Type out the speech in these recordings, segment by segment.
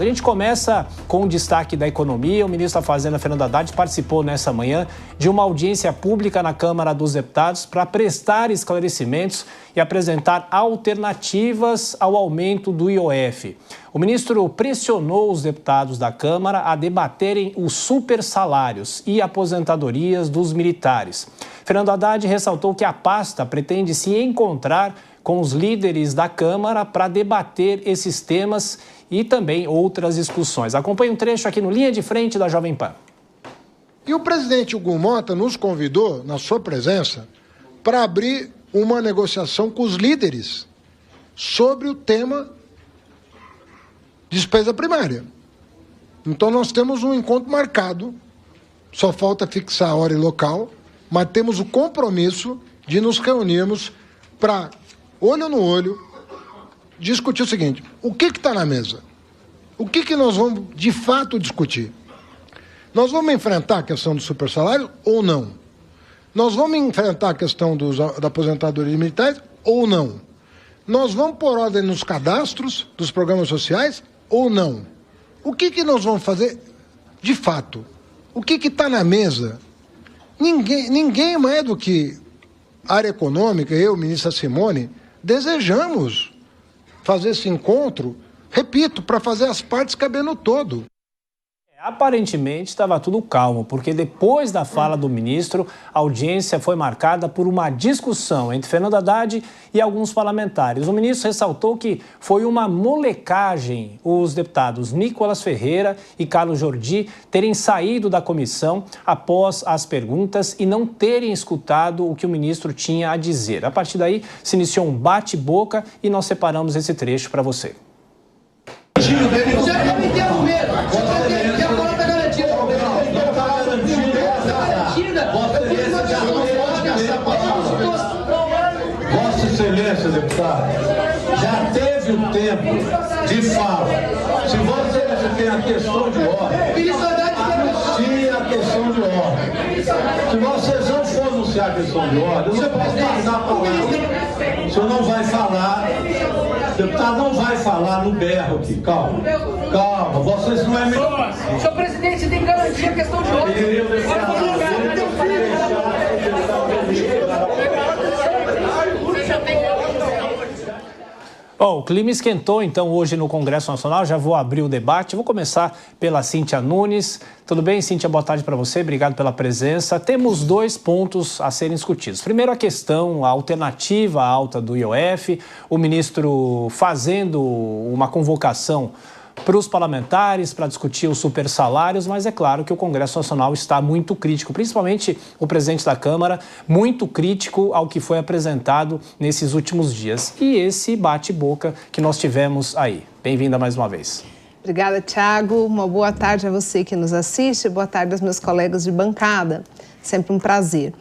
A gente começa com o destaque da economia. O ministro da Fazenda, Fernando Haddad, participou nessa manhã de uma audiência pública na Câmara dos Deputados para prestar esclarecimentos e apresentar alternativas ao aumento do IOF. O ministro pressionou os deputados da Câmara a debaterem os supersalários e aposentadorias dos militares. Fernando Haddad ressaltou que a pasta pretende se encontrar com os líderes da Câmara para debater esses temas e também outras discussões. Acompanhe um trecho aqui no Linha de Frente da Jovem Pan. E o presidente Hugo Mota nos convidou, na sua presença, para abrir uma negociação com os líderes sobre o tema despesa primária. Então nós temos um encontro marcado, só falta fixar a hora e local, mas temos o compromisso de nos reunirmos para, olho no olho, discutir o seguinte: o que está na mesa? O que nós vamos, de fato, discutir? Nós vamos enfrentar a questão do supersalário ou não? Nós vamos enfrentar a questão da aposentadoria de militares ou não? Nós vamos pôr ordem nos cadastros dos programas sociais ou não? O que nós vamos fazer, de fato? O que está na mesa? Ninguém mais do que a área econômica, eu, ministra Simone, desejamos fazer esse encontro, repito, para fazer as partes caber no todo. Aparentemente estava tudo calmo, porque depois da fala do ministro, a audiência foi marcada por uma discussão entre Fernando Haddad e alguns parlamentares. O ministro ressaltou que foi uma molecagem os deputados Nicolas Ferreira e Carlos Jordi terem saído da comissão após as perguntas e não terem escutado o que o ministro tinha a dizer. A partir daí, se iniciou um bate-boca e nós separamos esse trecho para você. Vossa Excelência, deputado, já teve o tempo de fala. Se Vossa Excelência tem a questão de ordem, sim, a questão de ordem. Se vocês não for anunciar a questão de ordem, você pode passar a palavra. O senhor não vai falar, o deputado não vai falar no berro aqui. Calma, calma, vocês não é melhor. Senhor presidente, tem que garantir a questão de ordem. Bom, o clima esquentou então hoje no Congresso Nacional, já vou abrir o debate. Vou começar pela Cíntia Nunes. Tudo bem, Cíntia? Boa tarde para você, obrigado pela presença. Temos dois pontos a serem discutidos. Primeiro, a questão, a alternativa alta do IOF, o ministro fazendo uma convocação para os parlamentares, para discutir os supersalários, mas é claro que o Congresso Nacional está muito crítico, principalmente o presidente da Câmara, muito crítico ao que foi apresentado nesses últimos dias. E esse bate-boca que nós tivemos aí. Bem-vinda mais uma vez. Obrigada, Thiago. Uma boa tarde a você que nos assiste, boa tarde aos meus colegas de bancada. Sempre um prazer.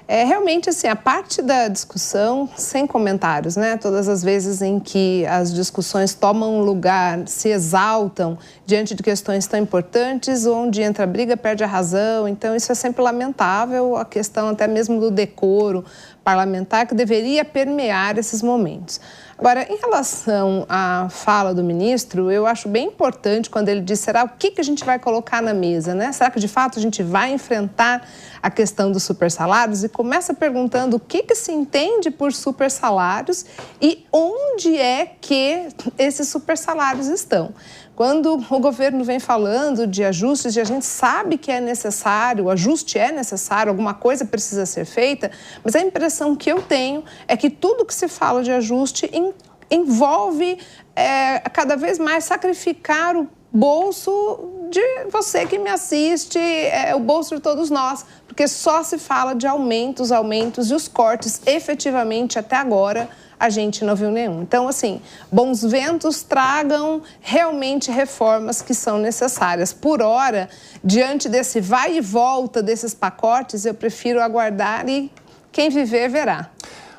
Realmente, assim, a parte da discussão, sem comentários, né? Todas as vezes em que as discussões tomam lugar, se exaltam diante de questões tão importantes, onde entra a briga, perde a razão. Então, isso é sempre lamentável, a questão até mesmo do decoro parlamentar que deveria permear esses momentos. Agora, em relação à fala do ministro, eu acho bem importante quando ele diz, será o que a gente vai colocar na mesa, né? Será que, de fato, a gente vai enfrentar a questão dos supersalários? E começa perguntando o que se entende por supersalários e onde é que esses supersalários estão. Quando o governo vem falando de ajustes, e a gente sabe que é necessário, o ajuste é necessário, alguma coisa precisa ser feita, mas a impressão que eu tenho é que tudo que se fala de ajuste envolve cada vez mais sacrificar o bolso de você que me assiste, o bolso de todos nós, porque só se fala de aumentos e os cortes, efetivamente, até agora, a gente não viu nenhum. Então, assim, bons ventos tragam realmente reformas que são necessárias. Por hora, diante desse vai e volta desses pacotes, eu prefiro aguardar e quem viver verá.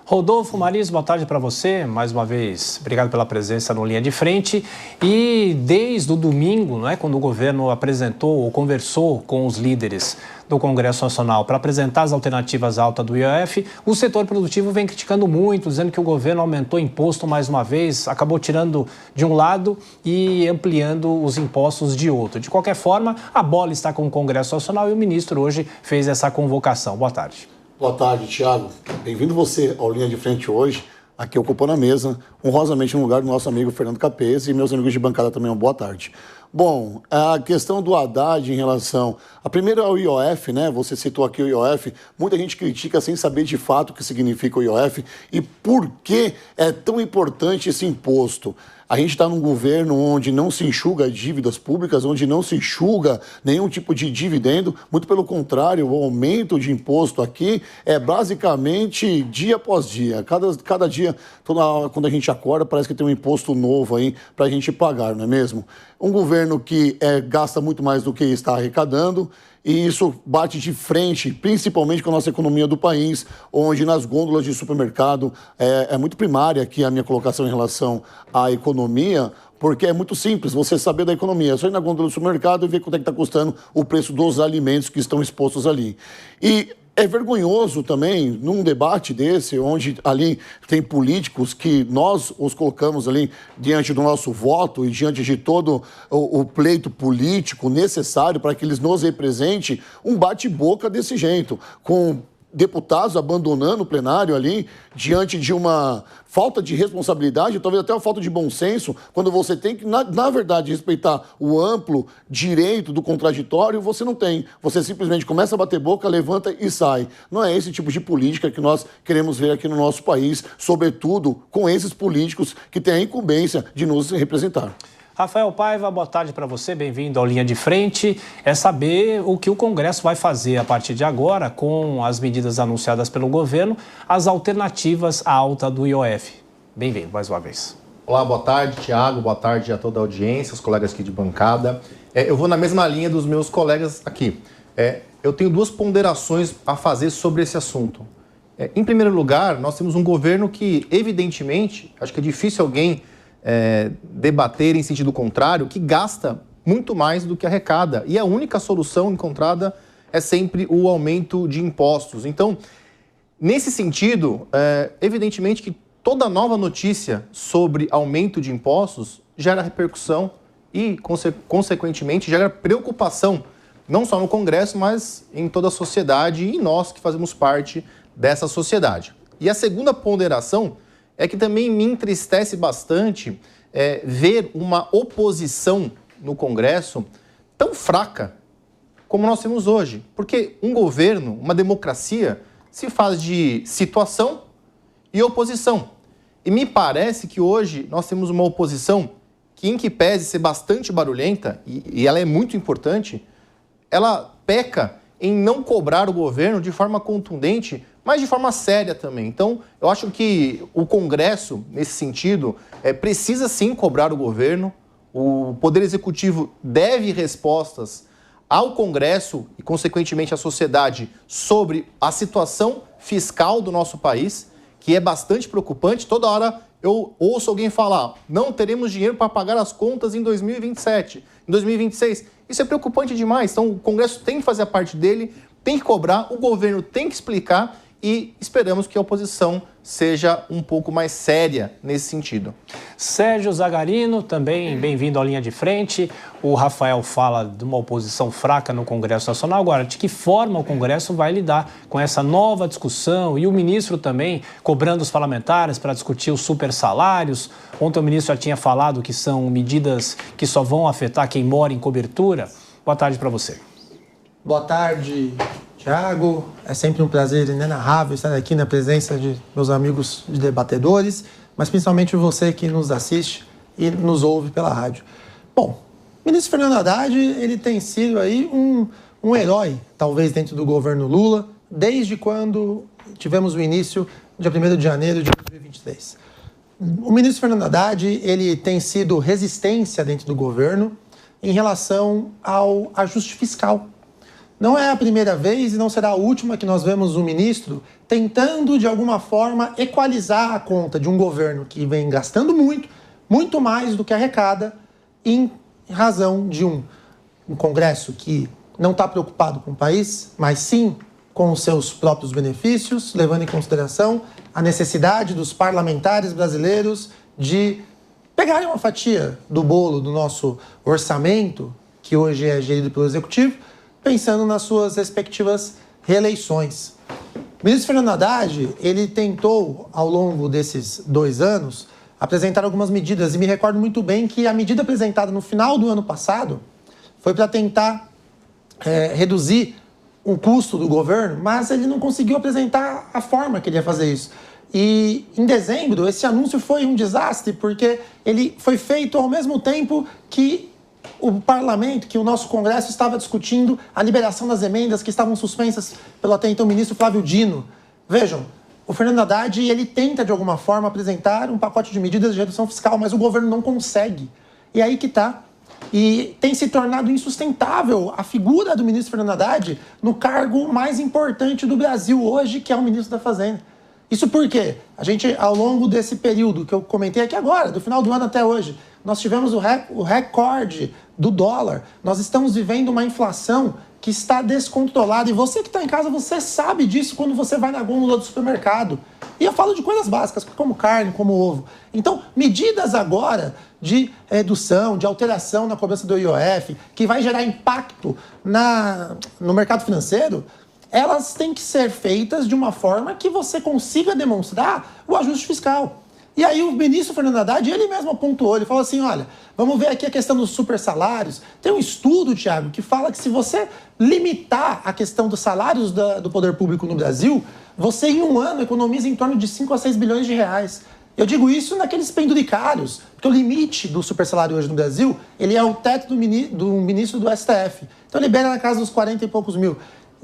Rodolfo Maris, boa tarde para você. Mais uma vez, obrigado pela presença no Linha de Frente. E desde o domingo, quando o governo apresentou ou conversou com os líderes do Congresso Nacional para apresentar as alternativas altas do IOF, o setor produtivo vem criticando muito, dizendo que o governo aumentou imposto mais uma vez, acabou tirando de um lado e ampliando os impostos de outro. De qualquer forma, a bola está com o Congresso Nacional e o ministro hoje fez essa convocação. Boa tarde. Boa tarde, Thiago. Bem-vindo você ao Linha de Frente hoje, aqui ocupando a mesa, honrosamente no lugar do nosso amigo Fernando Capês e meus amigos de bancada também, uma boa tarde. Bom, a questão do Haddad em relação... A primeira é o IOF, Você citou aqui o IOF. Muita gente critica sem saber de fato o que significa o IOF e por que é tão importante esse imposto. A gente está num governo onde não se enxuga dívidas públicas, onde não se enxuga nenhum tipo de dividendo. Muito pelo contrário, o aumento de imposto aqui é basicamente dia após dia. Cada dia, quando a gente acorda, parece que tem um imposto novo aí para a gente pagar, não é mesmo? Um governo que gasta muito mais do que está arrecadando, e isso bate de frente, principalmente com a nossa economia do país, onde nas gôndolas de supermercado é muito primária aqui a minha colocação em relação à economia, porque é muito simples você saber da economia. É só ir na gôndola do supermercado e ver quanto é que está custando o preço dos alimentos que estão expostos ali. E é vergonhoso também, num debate desse, onde ali tem políticos que nós os colocamos ali diante do nosso voto e diante de todo o pleito político necessário para que eles nos representem, um bate-boca desse jeito, com deputados abandonando o plenário ali, diante de uma falta de responsabilidade, talvez até uma falta de bom senso, quando você tem que, na verdade, respeitar o amplo direito do contraditório, você não tem. Você simplesmente começa a bater boca, levanta e sai. Não é esse tipo de política que nós queremos ver aqui no nosso país, sobretudo com esses políticos que têm a incumbência de nos representar. Rafael Paiva, boa tarde para você, bem-vindo ao Linha de Frente. É saber o que o Congresso vai fazer a partir de agora com as medidas anunciadas pelo governo, as alternativas à alta do IOF. Bem-vindo mais uma vez. Olá, boa tarde, Thiago, boa tarde a toda a audiência, os colegas aqui de bancada. Eu vou na mesma linha dos meus colegas aqui. Eu tenho duas ponderações a fazer sobre esse assunto. Em primeiro lugar, nós temos um governo que, evidentemente, acho que é difícil alguém debater em sentido contrário, que gasta muito mais do que arrecada. E a única solução encontrada é sempre o aumento de impostos. Então, nesse sentido, evidentemente que toda nova notícia sobre aumento de impostos gera repercussão e, consequentemente, gera preocupação, não só no Congresso, mas em toda a sociedade e nós que fazemos parte dessa sociedade. E a segunda ponderação é que também me entristece bastante ver uma oposição no Congresso tão fraca como nós temos hoje. Porque um governo, uma democracia, se faz de situação e oposição. E me parece que hoje nós temos uma oposição que, em que pese ser bastante barulhenta, e ela é muito importante, ela peca em não cobrar o governo de forma contundente, mas de forma séria também. Então, eu acho que o Congresso, nesse sentido, precisa sim cobrar o governo. O Poder Executivo deve respostas ao Congresso e, consequentemente, à sociedade sobre a situação fiscal do nosso país, que é bastante preocupante. Toda hora eu ouço alguém falar, não teremos dinheiro para pagar as contas em 2027, em 2026. Isso é preocupante demais. Então, o Congresso tem que fazer a parte dele, tem que cobrar, o governo tem que explicar e esperamos que a oposição seja um pouco mais séria nesse sentido. Sérgio Zagarino, também bem-vindo à Linha de Frente. O Rafael fala de uma oposição fraca no Congresso Nacional. Agora, de que forma o Congresso vai lidar com essa nova discussão? E o ministro também cobrando os parlamentares para discutir os supersalários. Ontem o ministro já tinha falado que são medidas que só vão afetar quem mora em cobertura. Boa tarde para você. Boa tarde, Thiago. É sempre um prazer inenarrável estar aqui na presença de meus amigos de debatedores, mas principalmente você que nos assiste e nos ouve pela rádio. Bom, o ministro Fernando Haddad, ele tem sido aí um herói, talvez, dentro do governo Lula, desde quando tivemos o início, dia 1º de janeiro de 2023. O ministro Fernando Haddad, ele tem sido resistência dentro do governo em relação ao ajuste fiscal. não é a primeira vez e não será a última que nós vemos um ministro tentando, de alguma forma, equalizar a conta de um governo que vem gastando muito mais do que arrecada, em razão de um Congresso que não está preocupado com o país, mas sim com os seus próprios benefícios, levando em consideração a necessidade dos parlamentares brasileiros de pegarem uma fatia do bolo do nosso orçamento, que hoje é gerido pelo Executivo, pensando nas suas respectivas reeleições. O ministro Fernando Haddad, ele tentou, ao longo desses 2 anos, apresentar algumas medidas, e me recordo muito bem que a medida apresentada no final do ano passado foi para tentar reduzir o custo do governo, mas ele não conseguiu apresentar a forma que ele ia fazer isso. E em dezembro, esse anúncio foi um desastre, porque ele foi feito ao mesmo tempo que o parlamento, que o nosso Congresso estava discutindo a liberação das emendas que estavam suspensas pelo até então ministro Flávio Dino. Vejam, o Fernando Haddad, ele tenta de alguma forma apresentar um pacote de medidas de redução fiscal, mas o governo não consegue. E aí que está. E tem se tornado insustentável a figura do ministro Fernando Haddad no cargo mais importante do Brasil hoje, que é o ministro da Fazenda. Isso porque a gente, ao longo desse período que eu comentei aqui agora, do final do ano até hoje, nós tivemos o recorde do dólar. Nós estamos vivendo uma inflação que está descontrolada. E você que está em casa, você sabe disso quando você vai na gôndola do supermercado. E eu falo de coisas básicas, como carne, como ovo. Então, medidas agora de redução, de alteração na cobrança do IOF, que vai gerar impacto no mercado financeiro, elas têm que ser feitas de uma forma que você consiga demonstrar o ajuste fiscal. E aí o ministro Fernando Haddad, ele mesmo apontou, ele falou assim, olha, vamos ver aqui a questão dos super salários. Tem um estudo, Thiago, que fala que se você limitar a questão dos salários do poder público no Brasil, você em um ano economiza em torno de 5 a 6 bilhões de reais. Eu digo isso naqueles penduricários, porque o limite do super salário hoje no Brasil, ele é o teto do ministro do STF. Então libera na casa dos 40 e poucos mil.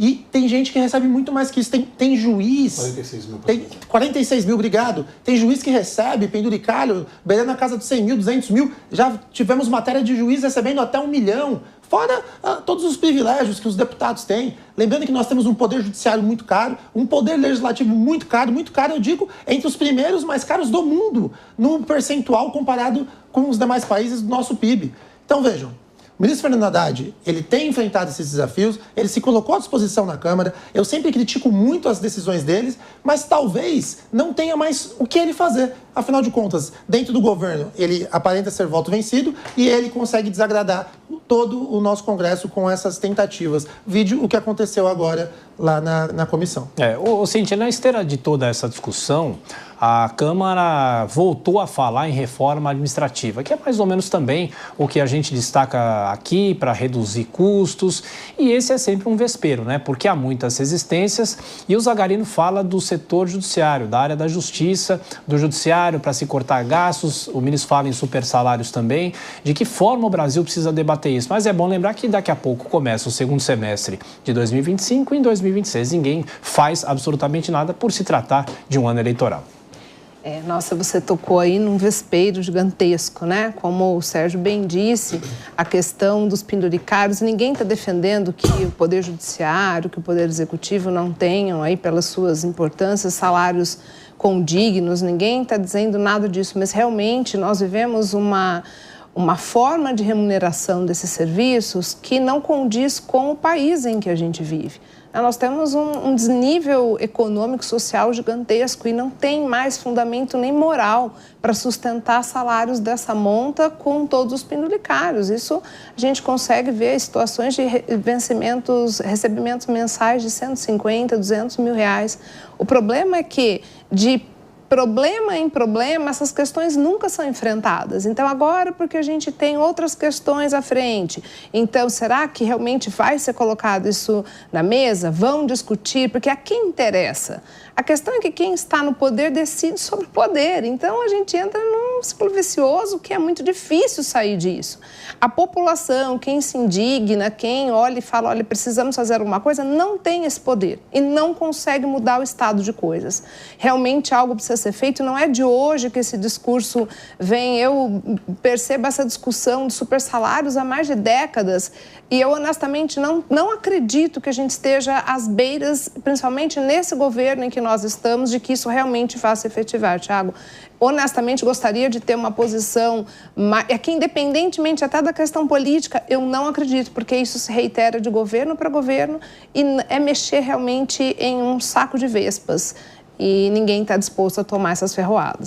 E tem gente que recebe muito mais que isso. Tem juiz... 46 mil. 46 mil, obrigado. Tem juiz que recebe penduricalho, beirando na casa dos 100 mil, 200 mil. Já tivemos matéria de juiz recebendo até 1 milhão. Fora todos os privilégios que os deputados têm. Lembrando que nós temos um poder judiciário muito caro, um poder legislativo muito caro, eu digo, entre os primeiros mais caros do mundo, num percentual comparado com os demais países do nosso PIB. Então, vejam. O ministro Fernando Haddad, ele tem enfrentado esses desafios, ele se colocou à disposição na Câmara, eu sempre critico muito as decisões deles, mas talvez não tenha mais o que ele fazer. Afinal de contas, dentro do governo, ele aparenta ser voto vencido e ele consegue desagradar todo o nosso Congresso com essas tentativas. Vídeo o que aconteceu agora lá na comissão. Cíntia, na esteira de toda essa discussão, a Câmara voltou a falar em reforma administrativa, que é mais ou menos também o que a gente destaca aqui para reduzir custos. E esse é sempre um vespeiro, né? Porque há muitas resistências e o Zagarino fala do setor judiciário, da área da justiça, do judiciário para se cortar gastos. O ministro fala em super salários também. De que forma o Brasil precisa debater isso? Mas é bom lembrar que daqui a pouco começa o segundo semestre de 2025 e em 2026 ninguém faz absolutamente nada por se tratar de um ano eleitoral. Nossa, você tocou aí num vespeiro gigantesco, né? Como o Sérgio bem disse, a questão dos penduricários, ninguém está defendendo que o Poder Judiciário, que o Poder Executivo não tenham aí, pelas suas importâncias, salários condignos, ninguém está dizendo nada disso, mas realmente nós vivemos uma forma de remuneração desses serviços que não condiz com o país em que a gente vive. Nós temos um desnível econômico, social gigantesco e não tem mais fundamento nem moral para sustentar salários dessa monta com todos os penduricários. Isso a gente consegue ver situações de recebimentos mensais de 150, 200 mil reais. O problema é que, de problema em problema, essas questões nunca são enfrentadas. Então, agora, porque a gente tem outras questões à frente, então, será que realmente vai ser colocado isso na mesa? Vão discutir? Porque a quem interessa? A questão é que quem está no poder decide sobre o poder. Então, a gente entra num um ciclo vicioso que é muito difícil sair disso. A população, quem se indigna, quem olha e fala, olha, precisamos fazer alguma coisa, não tem esse poder e não consegue mudar o estado de coisas. Realmente algo precisa ser feito, não é de hoje que esse discurso vem, eu percebo essa discussão de super salários há mais de décadas e eu honestamente não acredito que a gente esteja às beiras, principalmente nesse governo em que nós estamos, de que isso realmente vá se efetivar, Thiago. Honestamente, gostaria de ter uma posição, é que independentemente até da questão política, eu não acredito, porque isso se reitera de governo para governo e é mexer realmente em um saco de vespas e ninguém está disposto a tomar essas ferroadas.